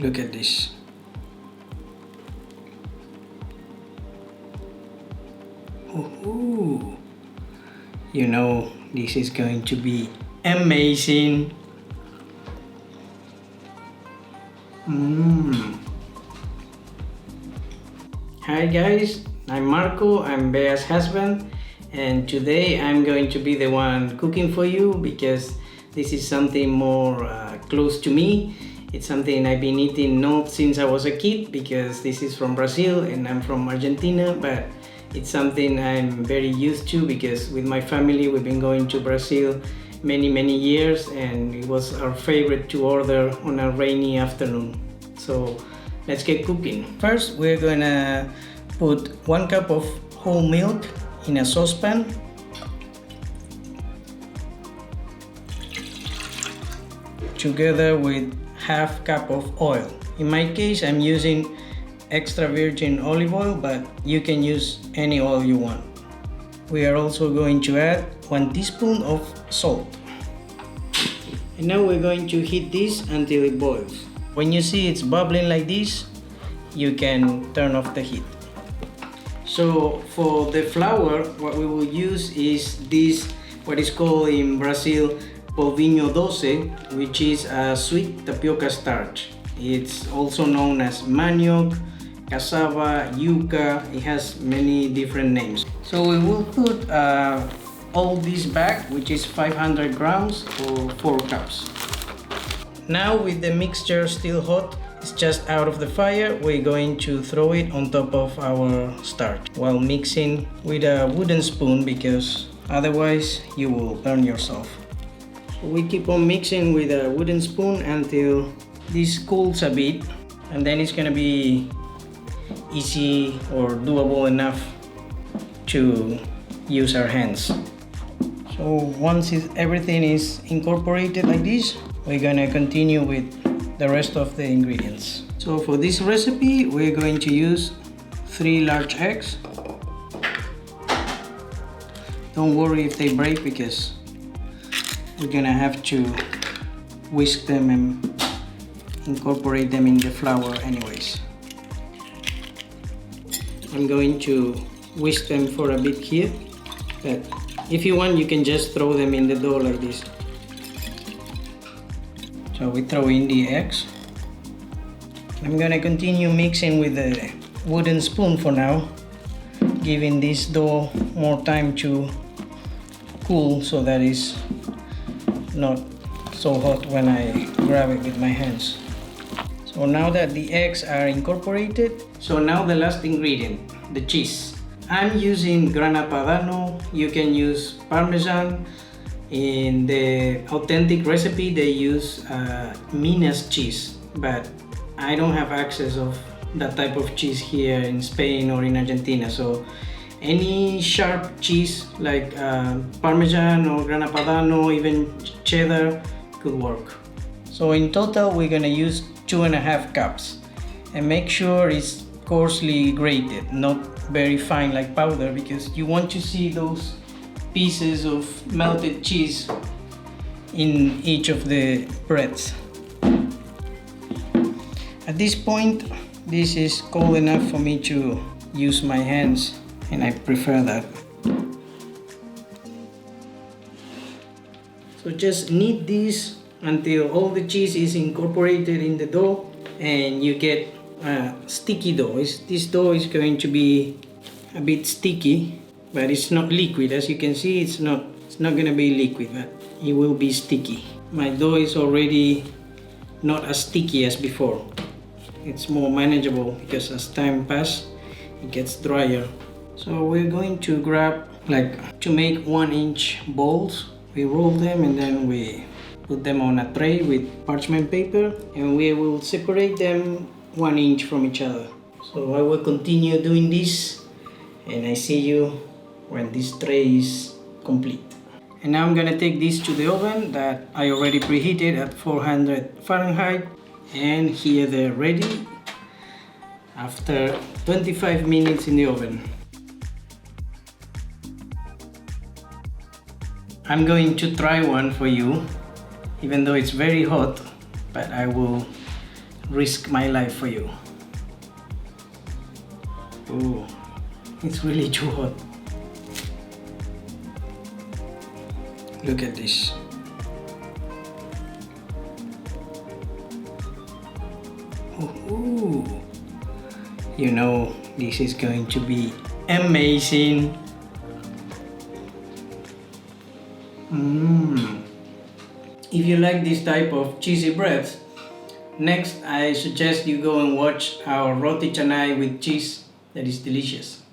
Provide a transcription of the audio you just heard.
Look at this. Ooh. You know, this is going to be amazing. Hi guys, I'm Marco, I'm Bea's husband, and today I'm going to be the one cooking for you because this is something more close to me. It's something I've been eating not since I was a kid because this is from Brazil and I'm from Argentina, but it's something I'm very used to because with my family we've been going to Brazil many years and it was our favorite to order on a rainy afternoon. So let's get cooking. First we're gonna put 1 cup of whole milk in a saucepan. Together with half cup of oil. In my case I'm using extra virgin olive oil, but you can use any oil you want. We are also going to add 1 teaspoon of salt. And now we're going to heat this until it boils. When you see it's bubbling like this, you can turn off the heat. So for the flour, what we will use is this, what is called in Brazil polvilho doce, which is a sweet tapioca starch. It's also known as manioc, cassava, yuca. It has many different names. So we will put all this back, which is 500 grams or 4 cups. Now with the mixture still hot, it's just out of the fire, we're going to throw it on top of our starch while mixing with a wooden spoon because otherwise you will burn yourself. So we keep on mixing with a wooden spoon until this cools a bit, and then it's gonna be easy or doable enough to use our hands. So once everything is incorporated like this, we're gonna continue with the rest of the ingredients. So for this recipe, we're going to use 3 large eggs. Don't worry if they break because we're gonna have to whisk them and incorporate them in the flour anyways. I'm going to whisk them for a bit here, but if you want you can just throw them in the dough like this. So we throw in the eggs. I'm gonna continue mixing with the wooden spoon for now, giving this dough more time to cool so that it's not so hot when I grab it with my hands. So now that the eggs are incorporated, so now the last ingredient, the cheese. I'm using grana padano. You can use parmesan. In the authentic recipe they use Minas cheese, but I don't have access of that type of cheese here in Spain or in Argentina, so any sharp cheese like parmesan or grana padano, even cheddar could work. So in total we're gonna use 2.5 cups, and make sure it's coarsely grated, not very fine like powder, because you want to see those pieces of melted cheese in each of the breads. At this point, this is cold enough for me to use my hands, and I prefer that. So just knead this until all the cheese is incorporated in the dough and you get a sticky dough. This dough is going to be a bit sticky, but it's not liquid. As you can see, it's not gonna be liquid, but it will be sticky. My dough is already not as sticky as before. It's more manageable because as time passes, it gets drier. So we're going to grab, like, to make 1-inch balls. We roll them and then we put them on a tray with parchment paper, and we will separate them 1 inch from each other. So I will continue doing this, and I see you when this tray is complete. And now I'm gonna take this to the oven that I already preheated at 400 Fahrenheit, and here they're ready after 25 minutes in the oven. I'm going to try one for you, even though it's very hot, but I will risk my life for you. Oh, it's really too hot. Look at this. Ooh. You know, this is going to be amazing. If you like this type of cheesy breads, next I suggest you go and watch our roti canai with cheese. That is delicious.